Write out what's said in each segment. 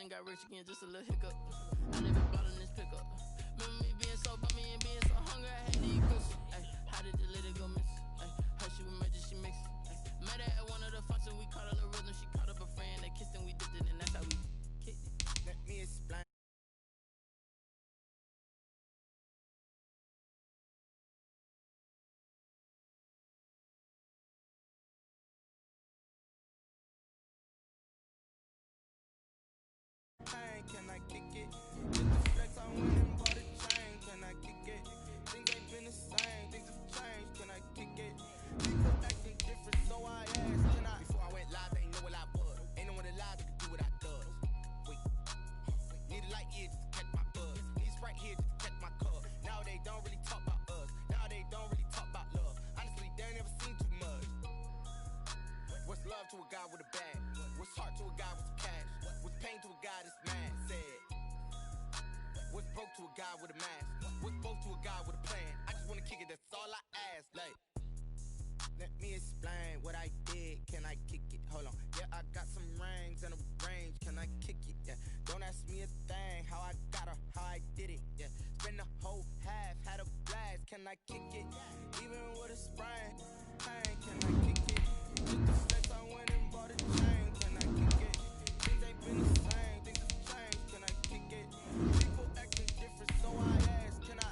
ain't got rich again, just a little hiccup. I never bought in this pickup. Remember me being so bummy and being so hungry, I had to eat pussy. How did the lady go miss? How she was magic, she mixed. Met her at one of the functions, we caught her the rhythm. She caught up a friend, they kissed and we dipped it, and that's how we kicked it. Let me explain. Can I kick it? With the flex, I went and bought a chain. Can I kick it? Things ain't been the same. Things have changed. Can I kick it? People acting different, so I asked. Can I? Before I went live, they ain't know what I was. Ain't no one alive that could do what I does. Wait. Need a light here just to catch my buzz. Need Sprite here just to catch my cup. Now they don't really talk about us. Now they don't really talk about love. Honestly, they ain't never seen too much. What's love to a guy with a bag? What's heart to a guy with some cash? What's pain to a guy that's mad? Said. What's broke to a guy with a mask? What's both to a guy with a plan? I just wanna kick it, that's all I ask. Like, let me explain what I did. Can I kick it? Hold on. Yeah, I got some rings and a range. Can I kick it? Yeah. Don't ask me a thing. How I got her, how I did it. Yeah. Spend the whole half, had a blast. Can I kick it? Even with a sprain. Pain, can I kick it? With the flex, I went and bought a chain. Can I kick it? Things ain't been the same. Things have changed. Can I kick it? People acting different, so I ask. Can I?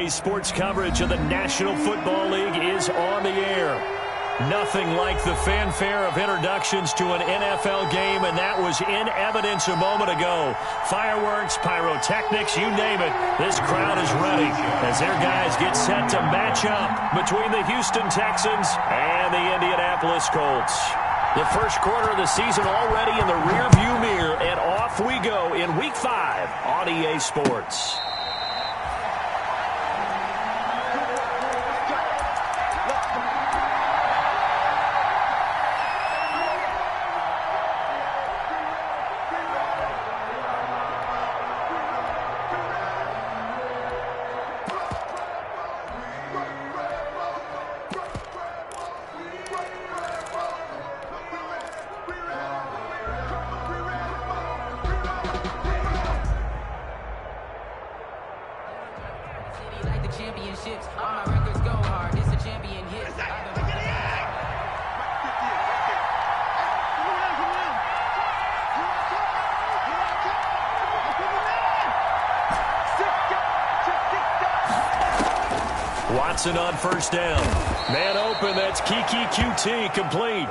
Sports coverage of the National Football League is on the air. Nothing like the fanfare of introductions to an NFL game, and that was in evidence a moment ago. Fireworks, pyrotechnics, you name it. This crowd is ready as their guys get set to match up between the Houston Texans and the Indianapolis Colts. The first quarter of the season already in the rearview mirror, and off we go in Week 5 on EA Sports. Championships, all my records go hard. This a champion hit. Watson on first down. Man open, that's Kiki QT complete.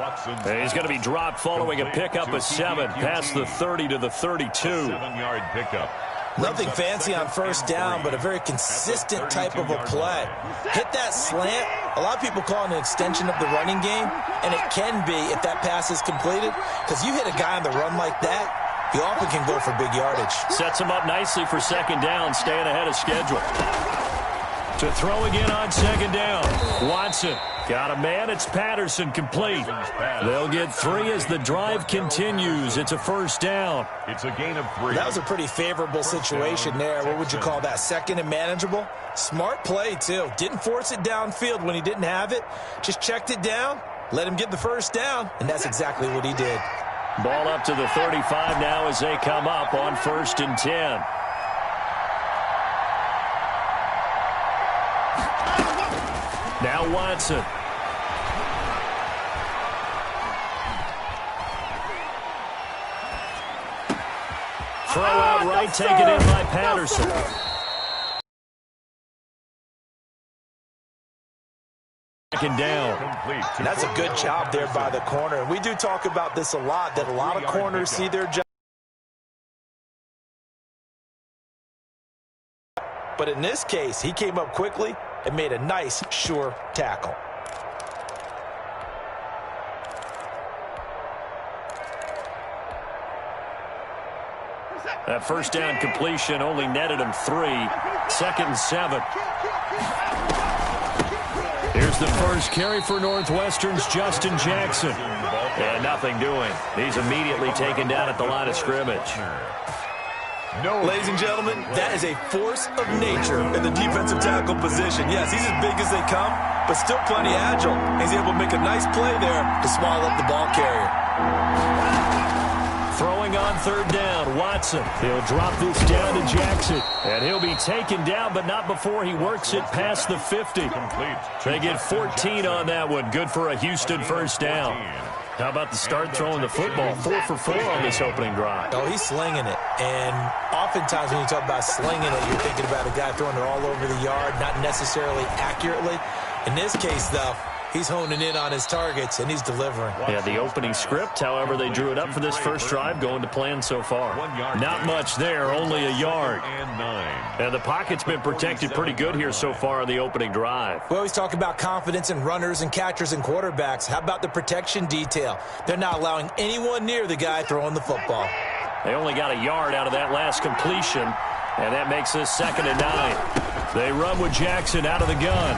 And he's going to be dropped following a pickup of 7 past the 30 to the 32. 7-yard pickup. Nothing fancy on first down, but a very consistent type of a play. Hit that slant. A lot of people call it an extension of the running game, and it can be if that pass is completed, because you hit a guy on the run like that, he often can go for big yardage. Sets him up nicely for second down, staying ahead of schedule. To throw again on second down. Watson got a man. It's Patterson complete. They'll get 3 as the drive continues. It's a first down. It's a gain of 3. That was a pretty favorable situation there. What would you call that? Second and manageable? Smart play, too. Didn't force it downfield when he didn't have it. Just checked it down, let him get the first down, and that's exactly what he did. Ball up to the 35 now as they come up on 1st and 10. Now Watson. Throw out right, taken in by Patterson. Second down. And that's a good job there by the corner. And we do talk about this a lot, that a lot of corners see their job. But in this case, he came up quickly and made a nice, sure tackle. That first down completion only netted him 3. 2nd and 7. Here's the first carry for Northwestern's Justin Jackson. And nothing doing. He's immediately taken down at the line of scrimmage. Ladies and gentlemen, that is a force of nature in the defensive tackle position. Yes, he's as big as they come, but still plenty agile. He's able to make a nice play there to swallow up the ball carrier. Throwing on 3rd down, Watson. He'll drop this down to Jackson. And he'll be taken down, but not before he works it past the 50. They get 14 on that one. Good for a Houston first down. How about the start throwing the football? 4 for 4 on this opening drive. Oh, he's slinging it. And oftentimes when you talk about slinging it, you're thinking about a guy throwing it all over the yard, not necessarily accurately. In this case, though, he's honing in on his targets, and he's delivering. Yeah, the opening script, however, they drew it up for this first drive, going to plan so far. Not much there, only a yard. And the pocket's been protected pretty good here so far on the opening drive. We always talk about confidence in runners and catchers and quarterbacks. How about the protection detail? They're not allowing anyone near the guy throwing the football. They only got a yard out of that last completion, and that makes this 2nd and 9. They run with Jackson out of the gun.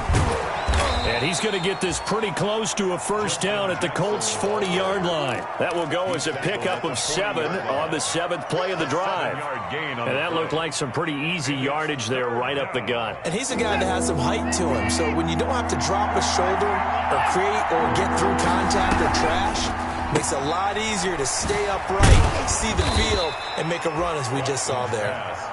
And he's going to get this pretty close to a first down at the Colts' 40-yard line. That will go as a pickup of 7 on the 7th play of the drive. And that looked like some pretty easy yardage there right up the gut. And he's a guy that has some height to him. So when you don't have to drop a shoulder or create or get through contact or trash, makes it a lot easier to stay upright, see the field, and make a run as we just saw there.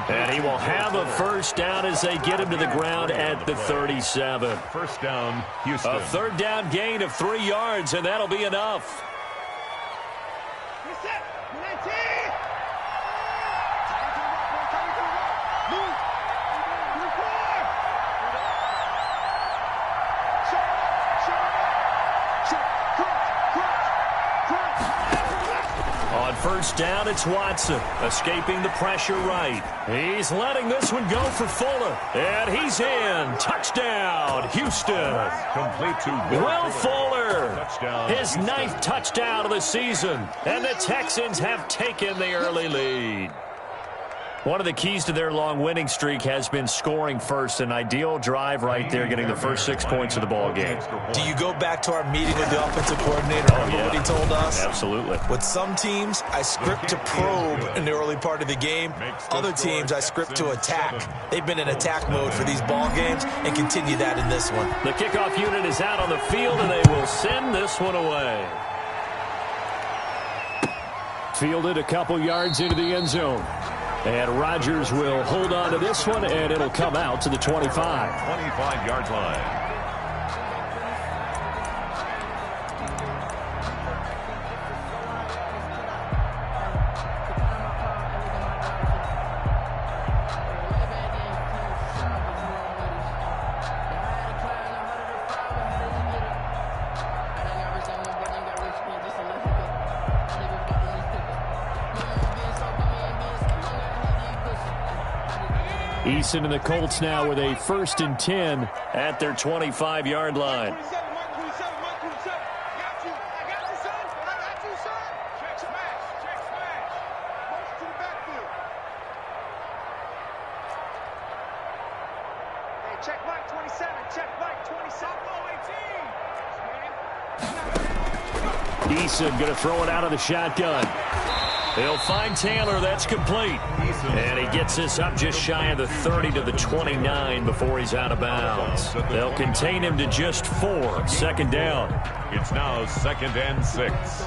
And he will have a first down as they get him to the ground at the 37. First down, Houston. A 3rd down gain of 3 yards, and that'll be enough. On first down, it's Watson, escaping the pressure right. He's letting this one go for Fuller, and he's in. Touchdown, Houston. Complete to Will Fuller, Touchdown, his Houston. 9th touchdown of the season, and the Texans have taken the early lead. One of the keys to their long winning streak has been scoring first. An ideal drive right there, getting the first 6 points of the ball game. Do you go back to our meeting with the offensive coordinator? Remember what he told us? Absolutely. With some teams, I script to probe in the early part of the game. Other teams, I script to attack. They've been in attack mode for these ball games and continue that in this one. The kickoff unit is out on the field, and they will send this one away. Fielded a couple yards into the end zone. And Rodgers will hold on to this one, and it'll come out to the 25. 25-yard line. Eason and the Colts now with a 1st and 10 at their 25-yard line. Eason going to throw it out of the shotgun. He'll find Taylor. That's complete. And he gets this up just shy of the 30 to the 29 before he's out of bounds. They'll contain him to just 4. 2nd down. It's now 2nd and 6.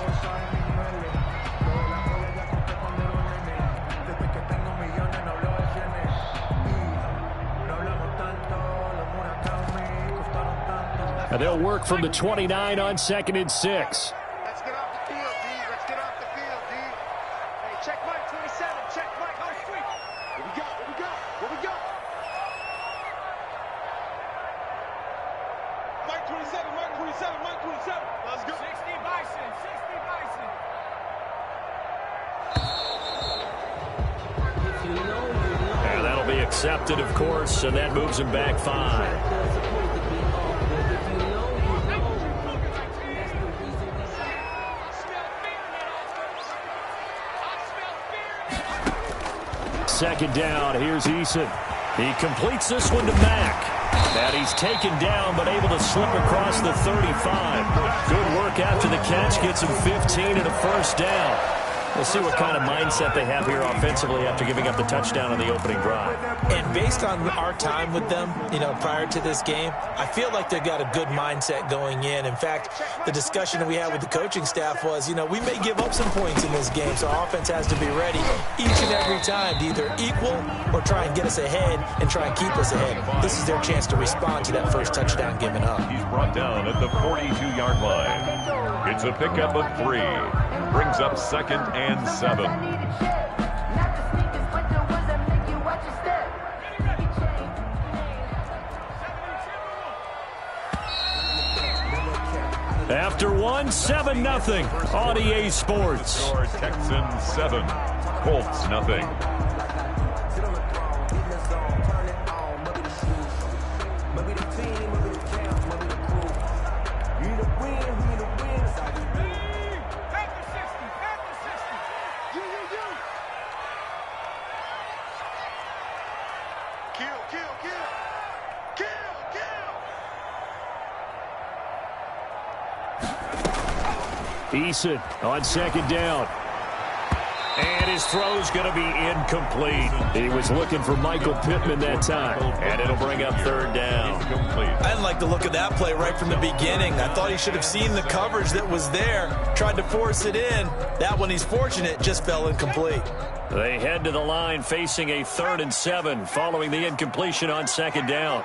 And they'll work from the 29 on 2nd and 6. Accepted, of course, and that moves him back 5. Second down, here's Eason. He completes this one to Mack. And he's taken down, but able to slip across the 35. Good work after the catch, gets him 15 and a first down. We'll see what kind of mindset they have here offensively after giving up the touchdown on the opening drive. And based on our time with them, prior to this game, I feel like they've got a good mindset going in. In fact, the discussion we had with the coaching staff was, we may give up some points in this game, so our offense has to be ready each and every time to either equal or try and get us ahead and try and keep us ahead. This is their chance to respond to that first touchdown given up. He's brought down at the 42-yard line. It's a pickup of 3. Brings up 2nd and 7. After 7-0 on EA Sports. Texans 7, Colts nothing. Eason on second down. And his throw's going to be incomplete. He was looking for Michael Pittman that time. And it'll bring up third down. I didn't like the look of that play right from the beginning. I thought he should have seen the coverage that was there, tried to force it in. That one, he's fortunate, just fell incomplete. They head to the line facing a 3rd and 7 following the incompletion on second down.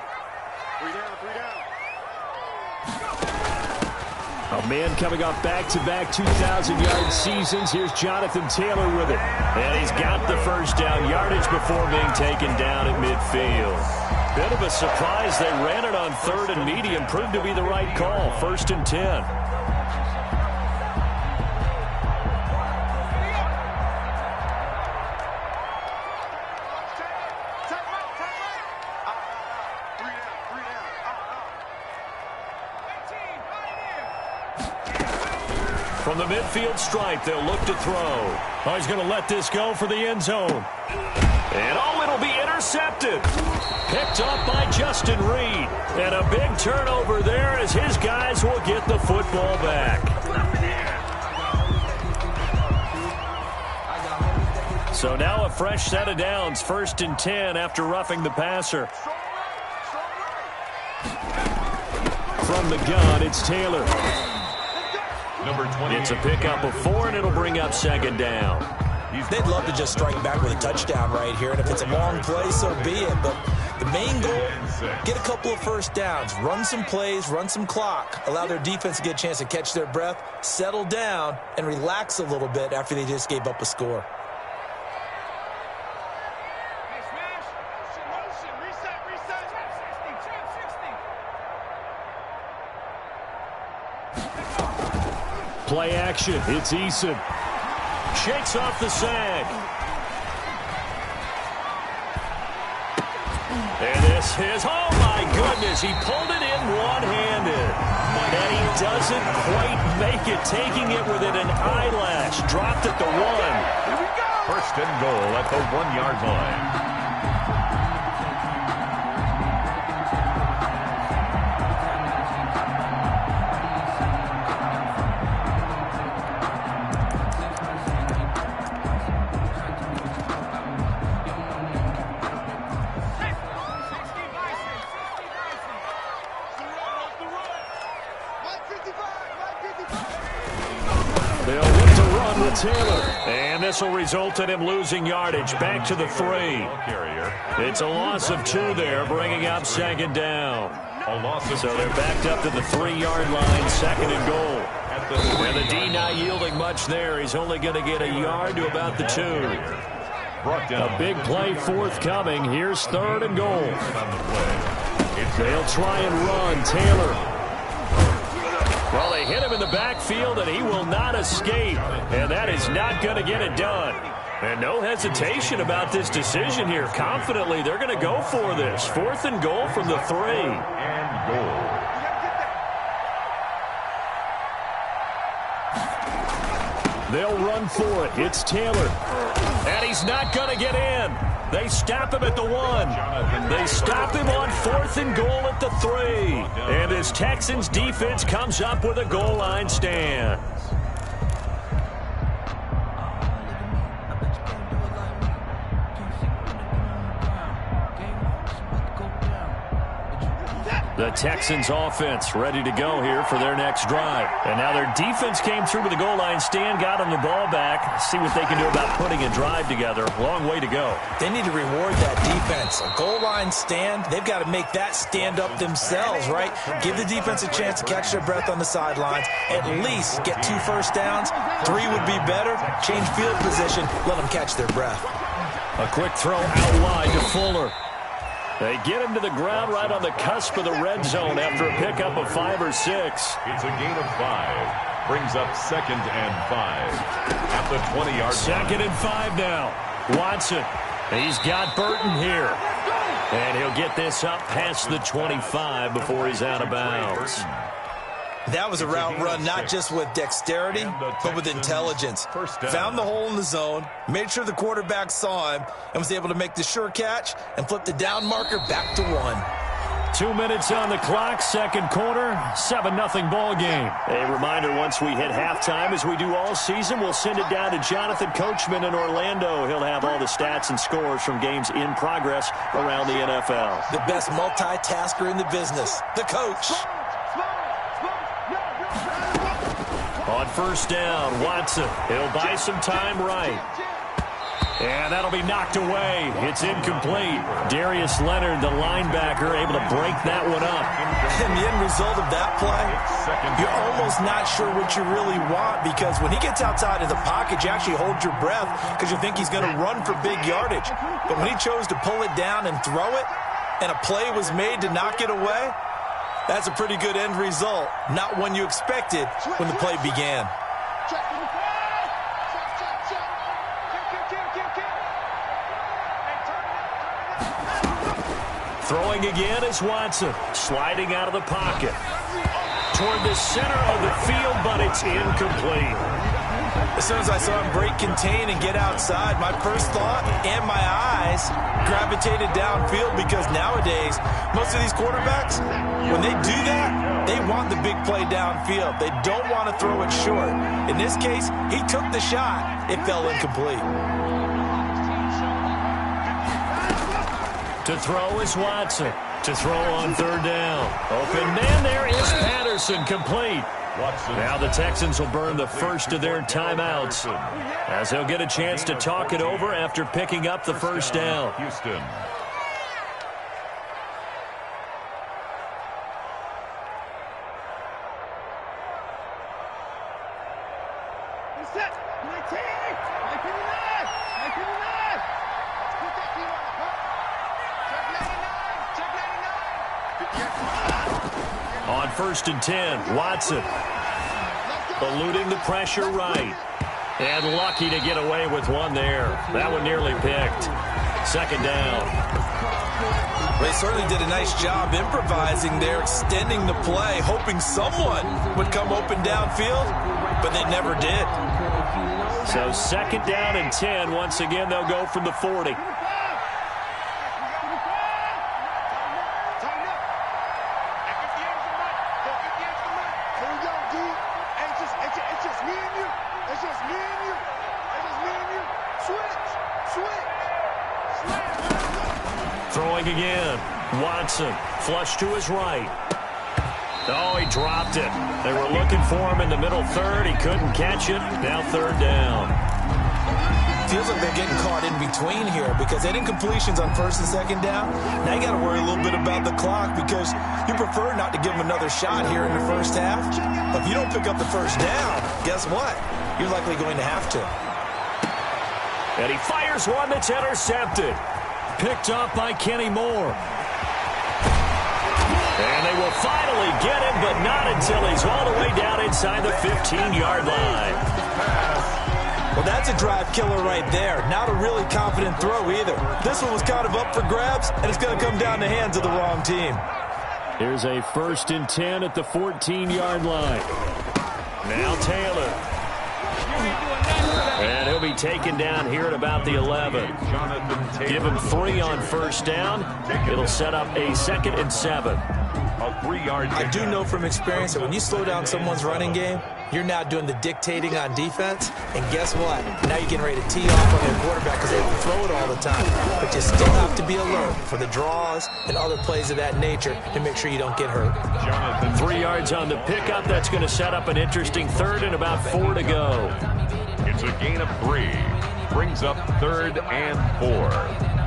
A man coming off back-to-back 2,000-yard seasons. Here's Jonathan Taylor with it. And he's got the first down yardage before being taken down at midfield. Bit of a surprise. They ran it on 3rd and medium. Proved to be the right call. 1st and 10. From the midfield stripe, they'll look to throw. Oh, he's going to let this go for the end zone. And it'll be intercepted. Picked up by Justin Reed. And a big turnover there as his guys will get the football back. So now a fresh set of downs. 1st and 10 after roughing the passer. From the gun, it's Taylor. Number 20. It's a pickup of 4, and it'll bring up second down. They'd love to just strike back with a touchdown right here, and if it's a long play, so be it. But the main goal, get a couple of first downs, run some plays, run some clock, allow their defense to get a chance to catch their breath, settle down, and relax a little bit after they just gave up a score. Play action. It's Eason. Shakes off the sag. And this is, oh my goodness, he pulled it in one-handed. And he doesn't quite make it, taking it within an eyelash. Dropped at the 1. Here we go. 1st and goal at the 1-yard line. They'll look to run with Taylor. And this will result in him losing yardage. Back to the 3. It's a loss of 2 there, bringing up second down. So they're backed up to the 3-yard line, 2nd and goal. And the D not yielding much there. He's only going to get a yard to about the 2. A big play forthcoming. Here's 3rd and goal. They'll try and run. Taylor. Well, they hit him in the backfield, and he will not escape. And that is not going to get it done. And no hesitation about this decision here. Confidently, they're going to go for this. 4th and goal from the 3. And goal. They'll run for it. It's Taylor. And he's not going to get in. They stop him at the 1. They stop him on 4th and goal at the 3. And his Texans defense comes up with a goal line stand. The Texans offense ready to go here for their next drive. And now their defense came through with a goal line stand, got them the ball back. See what they can do about putting a drive together. Long way to go. They need to reward that defense. A goal line stand, they've got to make that stand up themselves, right? Give the defense a chance to catch their breath on the sidelines. At least get 2 first downs. 3 would be better. Change field position. Let them catch their breath. A quick throw out wide to Fuller. They get him to the ground right on the cusp of the red zone after a pickup of 5 or 6. It's a gain of 5. Brings up 2nd and 5. At the 20-yard line. 2nd and 5 now. Watson. He's got Burton here. And he'll get this up past the 25 before he's out of bounds. That was a route run not just with dexterity, but with intelligence. Found the hole in the zone, made sure the quarterback saw him, and was able to make the sure catch and flip the down marker back to 1. 2 minutes on the clock, 2nd quarter, 7-0 ball game. A reminder, once we hit halftime, as we do all season, we'll send it down to Jonathan Coachman in Orlando. He'll have all the stats and scores from games in progress around the NFL. The best multitasker in the business, the coach. On 1st down, Watson. He'll buy some time right. And that'll be knocked away. It's incomplete. Darius Leonard, the linebacker, able to break that one up. And the end result of that play, you're almost not sure what you really want, because when he gets outside of the pocket, you actually hold your breath because you think he's going to run for big yardage. But when he chose to pull it down and throw it, and a play was made to knock it away, that's a pretty good end result. Not one you expected when the play began. Throwing again is Watson. Sliding out of the pocket. Toward the center of the field, but it's incomplete. As soon as I saw him break contain and get outside, my first thought and my eyes gravitated downfield, because nowadays, most of these quarterbacks, when they do that, they want the big play downfield. They don't want to throw it short. In this case, he took the shot. It fell incomplete. To throw is Watson. To throw on 3rd down. Open man there is Patterson, complete. Now the Texans will burn the first of their timeouts, as they'll get a chance to talk it over after picking up the 1st down. Houston. On 1st and 10, Watson eluding the pressure right. And lucky to get away with one there. That one nearly picked. 2nd down. They certainly did a nice job improvising there, extending the play, hoping someone would come open downfield, but they never did. So 2nd down and 10. Once again, they'll go from the 40. Throwing again. Watson, flush to his right. Oh, he dropped it. They were looking for him in the middle 3rd. He couldn't catch it. Now 3rd down. Feels like they're getting caught in between here, because they had incompletions on 1st and 2nd down. Now you got to worry a little bit about the clock, because you prefer not to give them another shot here in the 1st half. But if you don't pick up the 1st down, guess what? You're likely going to have to. And he fires one that's intercepted. Picked up by Kenny Moore. And they will finally get him, but not until he's all the way down inside the 15-yard line. Well, that's a drive killer right there. Not a really confident throw either. This one was kind of up for grabs, and it's going to come down the hands of the wrong team. Here's a 1st and 10 at the 14-yard line. Now Taylor. And he'll be taken down here at about the 11. Give him 3 on 1st down. It'll set up a 2nd and 7. I do know from experience that when you slow down someone's running game, you're now doing the dictating on defense. And guess what? Now you're getting ready to tee off on their quarterback because they have to throw it all the time. But you still have to be alert for the draws and other plays of that nature to make sure you don't get hurt. 3 yards on the pickup. That's going to set up an interesting 3rd and about 4 to go. It's a gain of 3. Brings up 3rd and 4.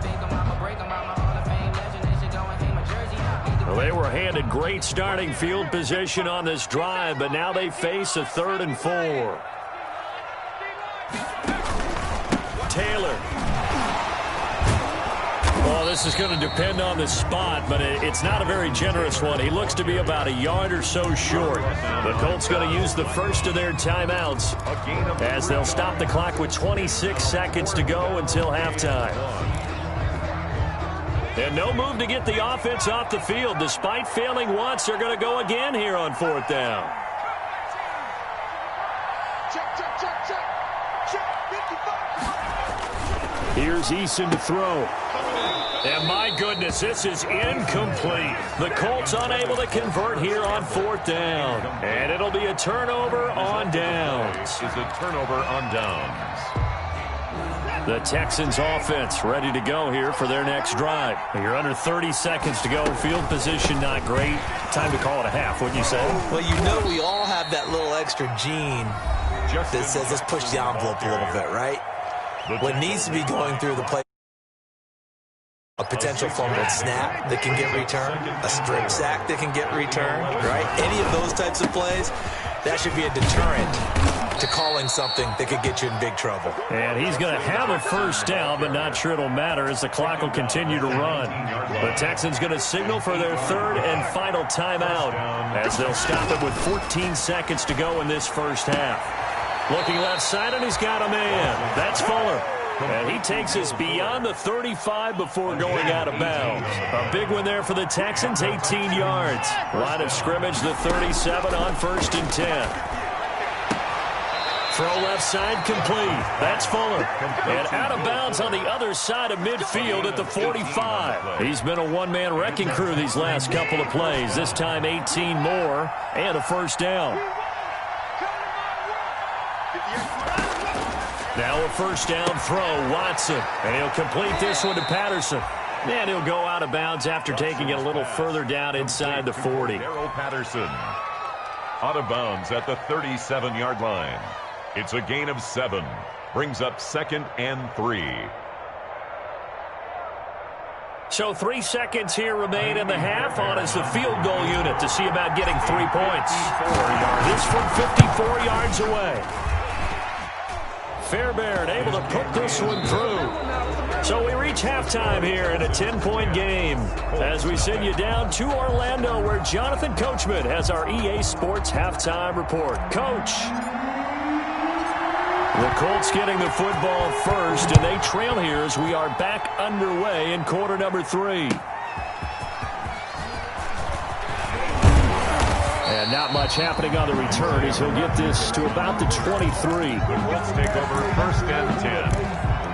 Well, they were handed great starting field position on this drive, but now they face a 3rd and 4. Taylor. Well, this is going to depend on the spot, but it's not a very generous one. He looks to be about a yard or so short. The Colts going to use the first of their timeouts as they'll stop the clock with 26 seconds to go until halftime. And no move to get the offense off the field. Despite failing once, they're going to go again here on 4th down. Here's Eason to throw. And my goodness, this is incomplete. The Colts unable to convert here on 4th down. And it'll be a turnover on downs. This is a turnover on downs. The Texans offense ready to go here for their next drive. You're under 30 seconds to go. Field position not great. Time to call it a half, wouldn't you say? Well, you know we all have that little extra gene that says let's push the envelope a little bit, right? What needs to be going through the play, a potential fumbled snap that can get returned, a strip sack that can get returned, right? Any of those types of plays, that should be a deterrent to calling something that could get you in big trouble. And he's going to have a 1st down, but not sure it'll matter as the clock will continue to run. The Texans going to signal for their 3rd and final timeout as they'll stop it with 14 seconds to go in this first half. Looking left side, and he's got a man. That's Fuller. And he takes us beyond the 35 before going out of bounds. A big one there for the Texans, 18 yards. Line of scrimmage, the 37 on 1st and 10. Throw left side complete. That's Fuller. And out of bounds on the other side of midfield at the 45. He's been a one-man wrecking crew these last couple of plays. This time 18 more and a 1st down. Now a 1st down throw, Watson. And he'll complete this one to Patterson. And he'll go out of bounds after taking it a little further down inside the 40. Patterson out of bounds at the 37-yard line. It's a gain of 7. Brings up 2nd and 3. So 3 seconds here remain in the half. On is the field goal unit to see about getting 3 points. This from 54 yards away. Fairbairn able to put this one through. So we reach halftime here in a 10-point game as we send you down to Orlando where Jonathan Coachman has our EA Sports halftime report. Coach. The Colts getting the football first, and they trail here as we are back underway in quarter number 3. And not much happening on the return as he'll get this to about the 23. The Colts take over 1st and 10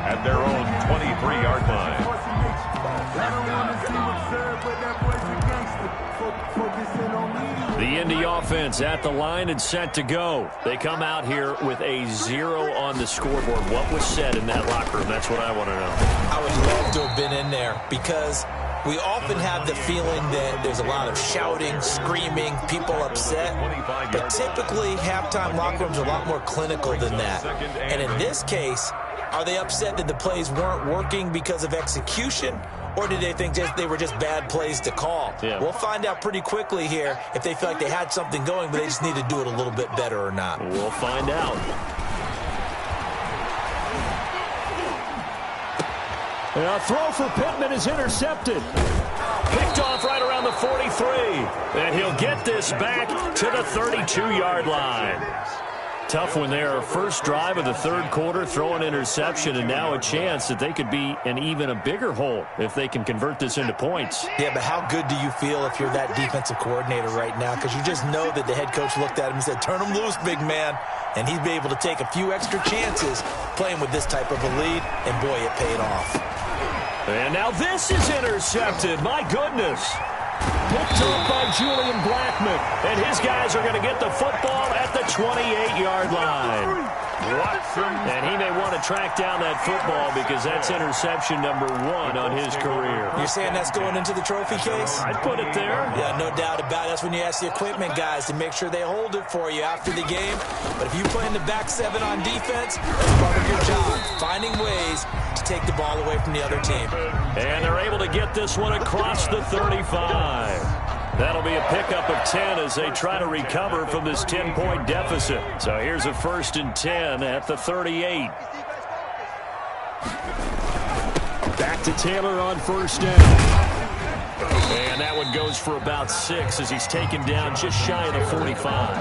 at their own 23-yard line. The Indy offense at the line and set to go. They come out here with a 0 on the scoreboard. What was said in that locker room? That's what I want to know. I would love to have been in there because we often have the feeling that there's a lot of shouting, screaming, people upset. But typically, halftime locker rooms are a lot more clinical than that. And in this case, are they upset that the plays weren't working because of execution? Or did they think they were just bad plays to call? Yeah. We'll find out pretty quickly here if they feel like they had something going, but they just need to do it a little bit better or not. We'll find out. And a throw for Pittman is intercepted. Picked off right around the 43. And he'll get this back to the 32-yard line. tough one there. First drive of the third quarter, throw an interception, and now a chance that they could be in even a bigger hole if they can convert this into points. Yeah, but how good do you feel if you're that defensive coordinator right now? Because you just know that the head coach looked at him and said, turn him loose, big man. And he'd be able to take a few extra chances playing with this type of a lead, and boy, it paid off. And now this is intercepted. My goodness. Picked up by Julian Blackman. And his guys are going to get the football at the 28-yard line. And he may want to track down that football because that's interception number 1 on his career. You're saying that's going into the trophy case? I'd put it there. Yeah, no doubt about it. That's when you ask the equipment guys to make sure they hold it for you after the game. But if you play in the back 7 on defense, that's part of your job, finding ways to take the ball away from the other team. And they're able to get this one across the 35. That'll be a pickup of 10 as they try to recover from this 10-point deficit. So here's a 1st and 10 at the 38. Back to Taylor on first down. And that one goes for about 6 as he's taken down just shy of the 45.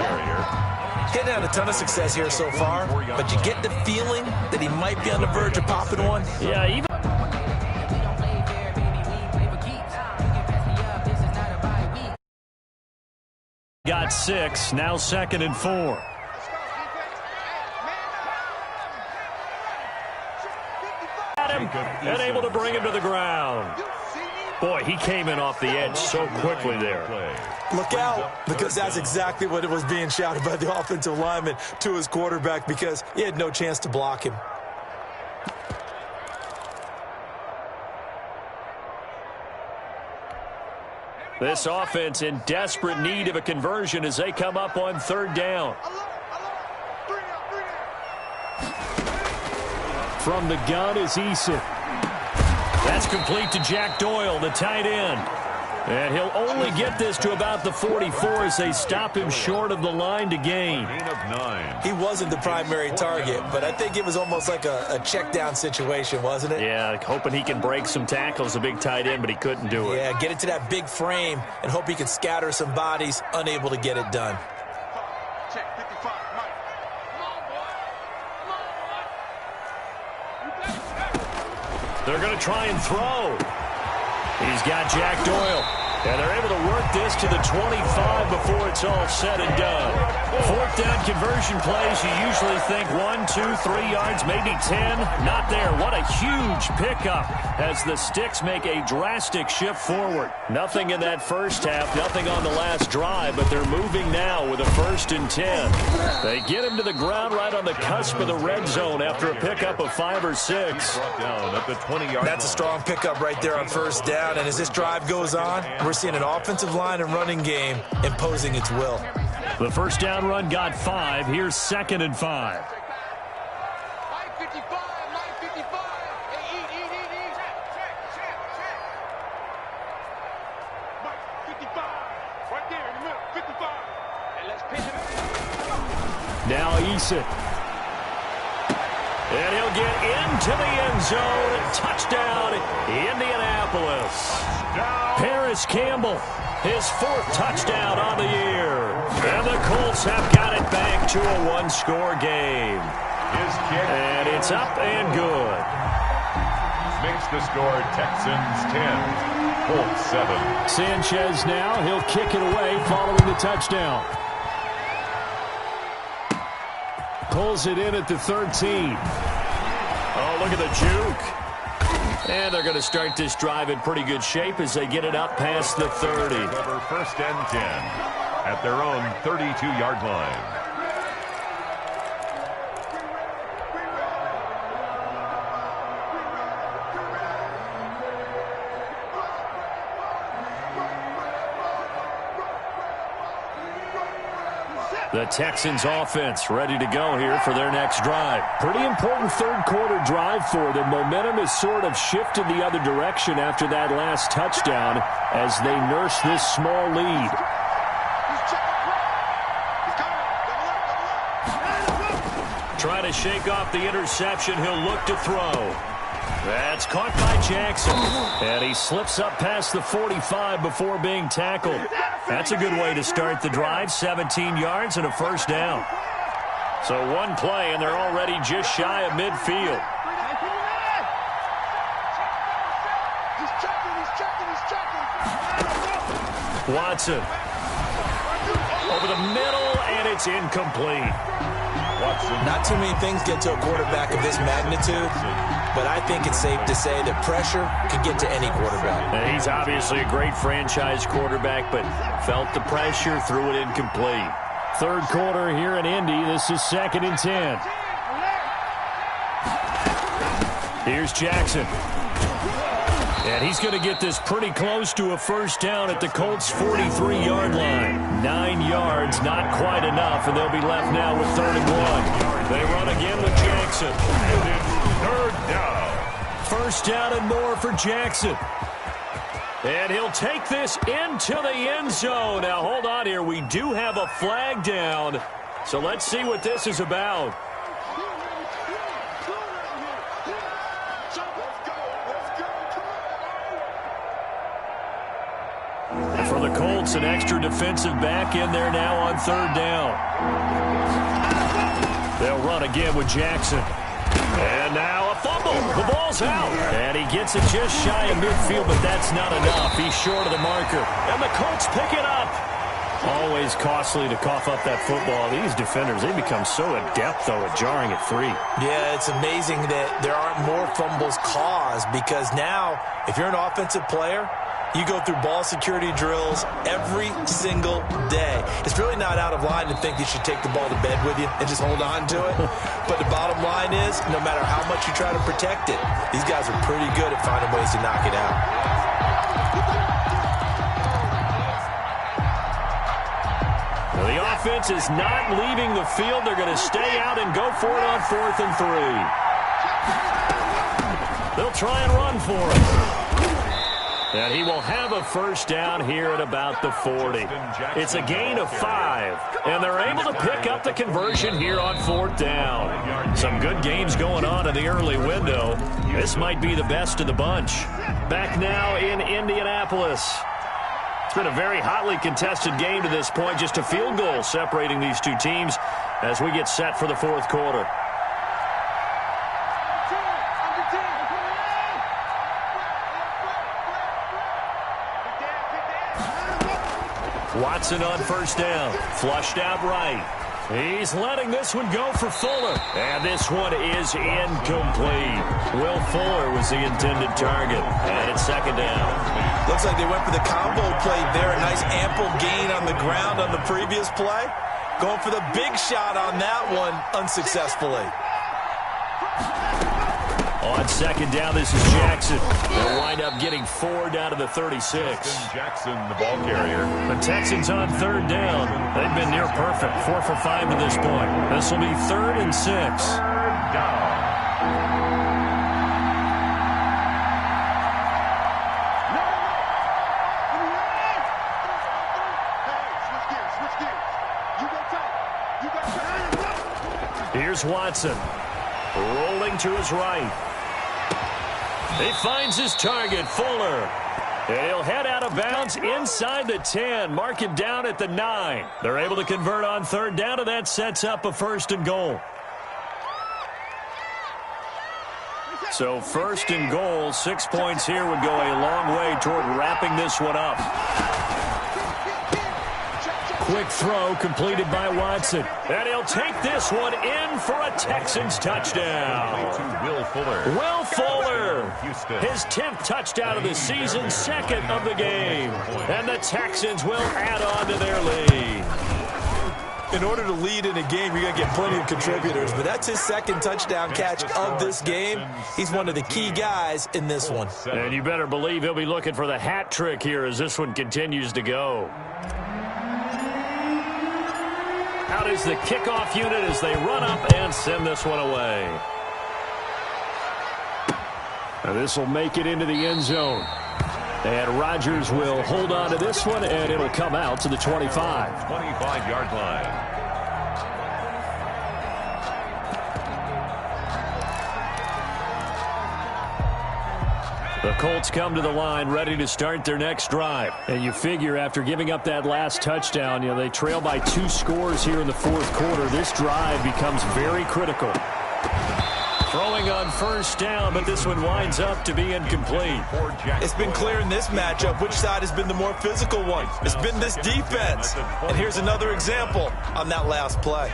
Getting had a ton of success here so far, but you get the feeling that he might be on the verge of popping one. Yeah, even... Got 6, now 2nd and 4. At him, and able to bring him to the ground. Boy, he came in off the edge so quickly there. Look out, because that's exactly what it was being shouted by the offensive lineman to his quarterback because he had no chance to block him. This offense in desperate need of a conversion as they come up on 3rd down. From the gun is Eason. That's complete to Jack Doyle, the tight end. And he'll only get this to about the 44 as they stop him short of the line to gain. He wasn't the primary target, but I think it was almost like a check down situation, wasn't it? Yeah, hoping he can break some tackles, a big tight end, but he couldn't do it. Yeah, get it to that big frame and hope he can scatter some bodies, unable to get it done. They're going to try and throw. He's got Jack Doyle. And they're able to work this to the 25 before it's all said and done. 4th down conversion plays, you usually think 1, 2, 3 yards, maybe 10. Not there. What a huge pickup as the Sticks make a drastic shift forward. Nothing in that first half, nothing on the last drive, but they're moving now with a 1st and 10. They get him to the ground right on the cusp of the red zone after a pickup of 5 or 6. That's a strong pickup right there on 1st down, and as this drive goes on, we're seeing an offensive line and running game imposing its will. The 1st down run got 5. Here's 2nd and 5. Now Eason. And he'll get into the end zone. Touchdown, Indianapolis. Paris Campbell, his 4th touchdown on the year. And the Colts have got it back to a 1-score game. And it's up and good. Makes the score Texans 10, Colts 7. Sanchez now, he'll kick it away following the touchdown. Pulls it in at the 13. Oh, look at the juke. And they're going to start this drive in pretty good shape as they get it up past the 30. Over 1st and 10 at their own 32-yard line. The Texans offense ready to go here for their next drive. Pretty important 3rd quarter drive for them. Momentum has sort of shifted the other direction after that last touchdown as they nurse this small lead. Trying to shake off the interception. He'll look to throw. That's caught by Jackson. And he slips up past the 45 before being tackled. That's a good way to start the drive. 17 yards and a 1st down. So one play, and they're already just shy of midfield. Watson. Over the middle, and it's incomplete. Not too many things get to a quarterback of this magnitude, but I think it's safe to say that pressure can get to any quarterback. And he's obviously a great franchise quarterback, but felt the pressure, threw it incomplete. Third quarter here in Indy. This is 2nd and 10. Here's Jackson. And he's going to get this pretty close to a first down at the Colts' 43-yard line. 9 yards, not quite enough, and they'll be left now with 3rd and 1. They run again with Jackson. And it's 3rd down. First down and more for Jackson. And he'll take this into the end zone. Now, hold on here. We do have a flag down, so let's see what this is about. For the Colts, an extra defensive back in there now on 3rd down. They'll run again with Jackson. And now a fumble. The ball's out. And he gets it just shy of midfield, but that's not enough. He's short of the marker. And the Colts pick it up. Always costly to cough up that football. These defenders, they become so adept, though, at jarring it free. Yeah, it's amazing that there aren't more fumbles caused, because now, if you're an offensive player, you go through ball security drills every single day. It's really not out of line to think you should take the ball to bed with you and just hold on to it. But the bottom line is, no matter how much you try to protect it, these guys are pretty good at finding ways to knock it out. Well, the offense is not leaving the field. They're going to stay out and go for it on 4th and 3. They'll try and run for it. And he will have a first down here at about the 40. It's a gain of 5, and they're able to pick up the conversion here on 4th down. Some good games going on in the early window. This might be the best of the bunch. Back now in Indianapolis. It's been a very hotly contested game to this point. Just a field goal separating these two teams as we get set for the 4th quarter. Watson on first down. Flushed out right. He's letting this one go for Fuller. And this one is incomplete. Will Fuller was the intended target. And it's 2nd down. Looks like they went for the combo play there. A nice ample gain on the ground on the previous play. Going for the big shot on that one unsuccessfully. On 2nd down, this is Jackson. They'll wind up getting 4 down to the 36. Jackson, the ball carrier. The Texans on 3rd down. They've been near perfect. 4 for 5 to this point. This will be 3rd and 6. 3rd down. Here's Watson. Rolling to his right. He finds his target, Fuller. And he'll head out of bounds inside the 10. Mark it down at the 9. They're able to convert on 3rd down, and that sets up a 1st and goal. So 1st and goal, 6 points here would go a long way toward wrapping this one up. Quick throw completed by Watson. And he'll take this one in for a Texans touchdown. To Will Fuller. Will Fuller, his 10th touchdown of the season, 2nd of the game. And the Texans will add on to their lead. In order to lead in a game, you're going to get plenty of contributors, but that's his 2nd touchdown catch of this game. He's one of the key guys in this one. And you better believe he'll be looking for the hat trick here as this one continues to go. Out is the kickoff unit as they run up and send this one away. And this will make it into the end zone. And Rodgers will hold on to this one, and it'll come out to the 25. 25-yard line. The Colts come to the line ready to start their next drive. And you figure after giving up that last touchdown, they trail by 2 scores here in the fourth quarter. This drive becomes very critical. Throwing on first down, but this one winds up to be incomplete. It's been clear in this matchup which side has been the more physical one. It's been this defense. And here's another example on that last play.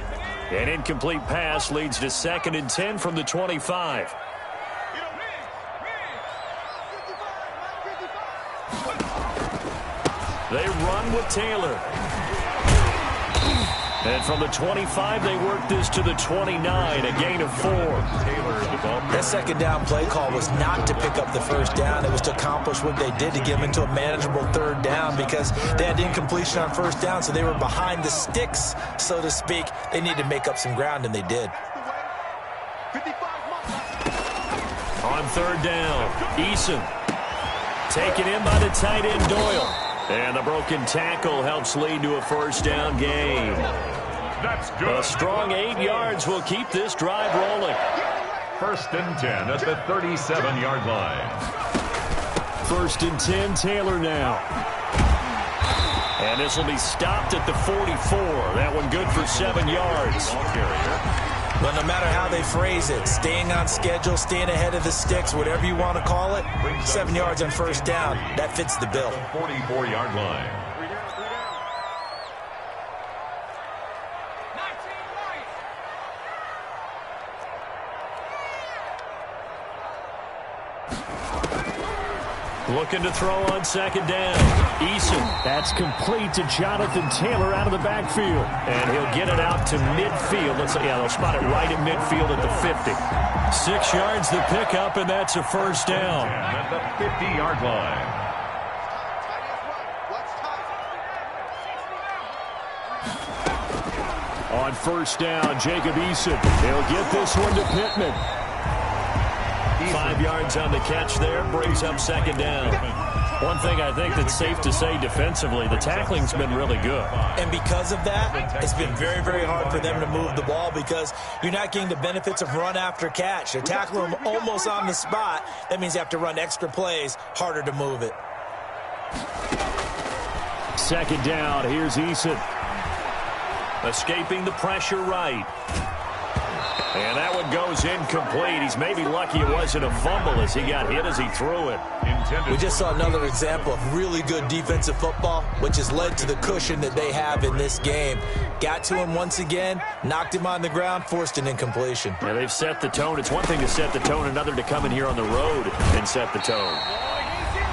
An incomplete pass leads to 2nd and 10 from the 25. They run with Taylor. And from the 25, they work this to the 29, a gain of 4. That second down play call was not to pick up the first down. It was to accomplish what they did to get them into a manageable 3rd down because they had incompletion on first down, so they were behind the sticks, so to speak. They needed to make up some ground, and they did. On 3rd down, Eason taken in by the tight end Doyle. And the broken tackle helps lead to a first down gain. That's good. A strong 8 yards will keep this drive rolling. 1st and 10 at the 37-yard line. 1st and 10, Taylor now. And this will be stopped at the 44. That one good for 7 yards. But no matter how they phrase it, staying on schedule, staying ahead of the sticks, whatever you want to call it, 7 yards on first down, that fits the bill. 44-yard line. Looking to throw on 2nd down. Eason. That's complete to Jonathan Taylor out of the backfield. And he'll get it out to midfield. They'll spot it right at midfield at the 50. 6 yards the pickup, and that's a first down. At the 50-yard line. On first down, Jacob Eason. He'll get this one to Pittman. 5 yards on the catch there, brings up 2nd down. One thing I think that's safe to say defensively, the tackling's been really good. And because of that, it's been very, very hard for them to move the ball because you're not getting the benefits of run after catch. They tackle them almost on the spot. That means you have to run extra plays, harder to move it. 2nd down, here's Eason. Escaping the pressure right. And that one goes incomplete. He's maybe lucky it wasn't a fumble as he got hit as he threw it. We just saw another example of really good defensive football, which has led to the cushion that they have in this game. Got to him once again, knocked him on the ground, forced an incompletion. Yeah, they've set the tone. It's one thing to set the tone, another to come in here on the road and set the tone.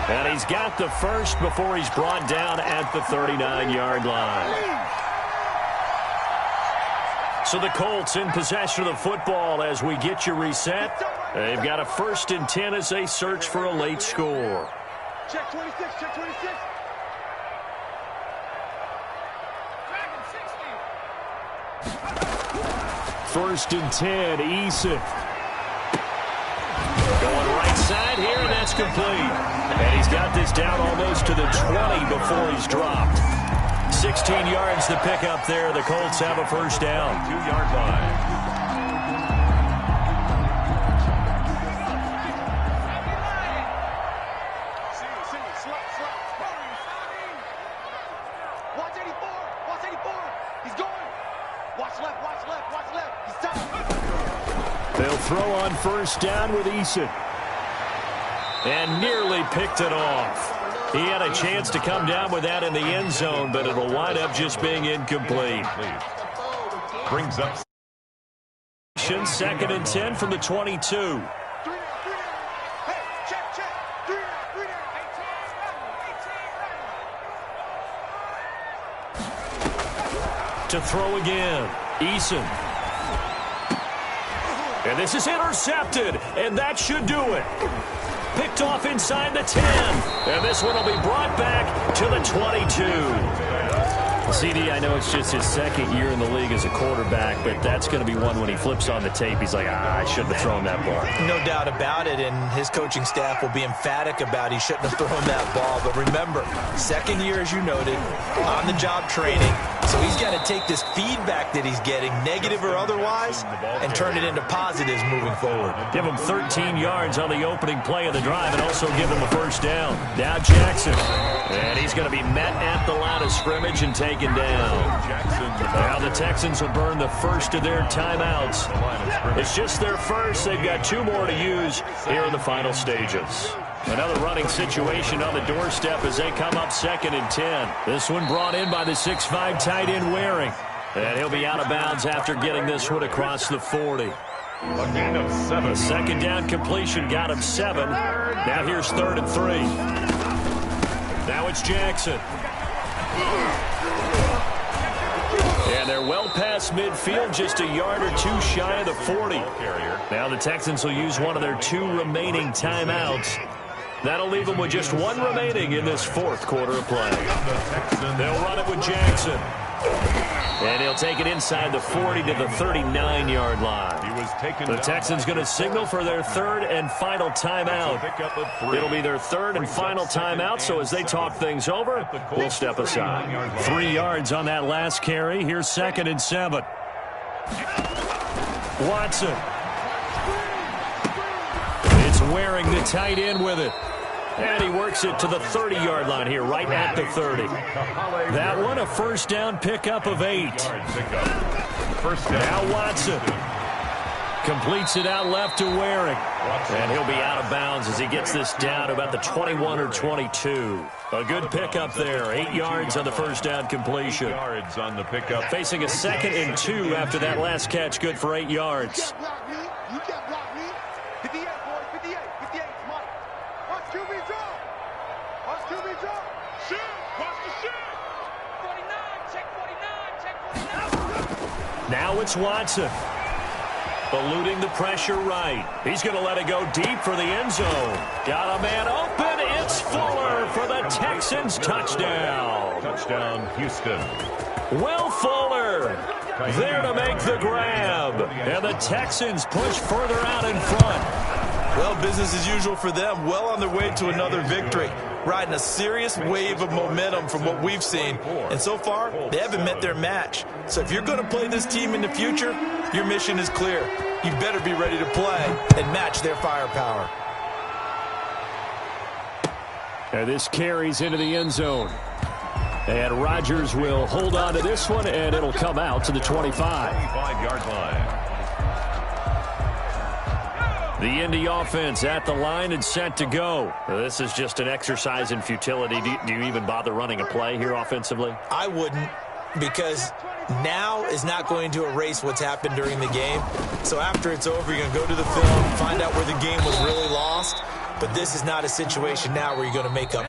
And he's got the first before he's brought down at the 39-yard line. So the Colts in possession of the football as we get you reset. They've got a 1st and 10 as they search for a late score. Check 26, check 26. 1st and 10, Eason. Going right side here, and that's complete. And he's got this down almost to the 20 before he's dropped. 16 yards to pick up there. The Colts have a first down. 2-yard line. Watch 84. Watch 84. He's going. Watch left. Watch left. Watch left. He's tight. They'll throw on first down with Eason. And nearly picked it off. He had a chance to come down with that in the end zone, but it'll wind up just being incomplete. Brings up 2nd and 10 from the 22. To throw again, Eason. And this is intercepted, and that should do it. Picked off inside the 10. And this one will be brought back to the 22. CD, I know it's just his 2nd year in the league as a quarterback, but that's going to be one when he flips on the tape. He's like, I shouldn't have thrown that ball. No doubt about it, and his coaching staff will be emphatic about he shouldn't have thrown that ball. But remember, 2nd year, as you noted, on-the-job training. So So he's got to take this feedback that he's getting, negative or otherwise, and turn it into positives moving forward. Give him 13 yards on the opening play of the drive and also give him a first down. Now Jackson. And he's going to be met at the line of scrimmage and taken down. Now the Texans will burn the first of their timeouts. It's just their first. They've got 2 more to use here in the final stages. Another running situation on the doorstep as they come up 2nd and 10. This one brought in by the 6'5" tight end Waring. And he'll be out of bounds after getting this one across the 40. A gain of 7. The second down completion got him 7. Now here's 3rd and 3. Now it's Jackson. And they're well past midfield, just a yard or 2 shy of the 40. Now the Texans will use one of their 2 remaining timeouts. That'll leave them with just 1 remaining in this 4th quarter of play. They'll run it with Jackson. And he'll take it inside the 40 to the 39-yard line. The Texans going to signal for their 3rd and final timeout. It'll be their 3rd and final timeout, so as they talk things over, we'll step aside. 3 yards on that last carry. Here's 2nd and 7. Watson. It's Waring, the tight end, with it. And he works it to the 30-yard line here, right at the 30. That one, a first down pickup of 8. Now Watson completes it out left to Waring. And he'll be out of bounds as he gets this down to about the 21 or 22. A good pickup there. 8 yards on the first down completion. Facing a 2nd and 2 after that last catch, good for 8 yards. Now it's Watson. Eluding the pressure right. He's going to let it go deep for the end zone. Got a man open. It's Fuller for the Texans touchdown. Touchdown, Houston. Will Fuller there to make the grab. And the Texans push further out in front. Well, business as usual for them. Well on their way to another victory. Riding a serious wave of momentum from what we've seen. And so far, they haven't met their match. So if you're going to play this team in the future, your mission is clear. You better be ready to play and match their firepower. And this carries into the end zone. And Rodgers will hold on to this one, and it'll come out to the 25. 25-yard line. The Indy offense at the line and set to go. This is just an exercise in futility. Do you even bother running a play here offensively? I wouldn't, because now is not going to erase what's happened during the game. So after it's over, you're going to go to the film, find out where the game was really lost. But this is not a situation now where you're going to make up.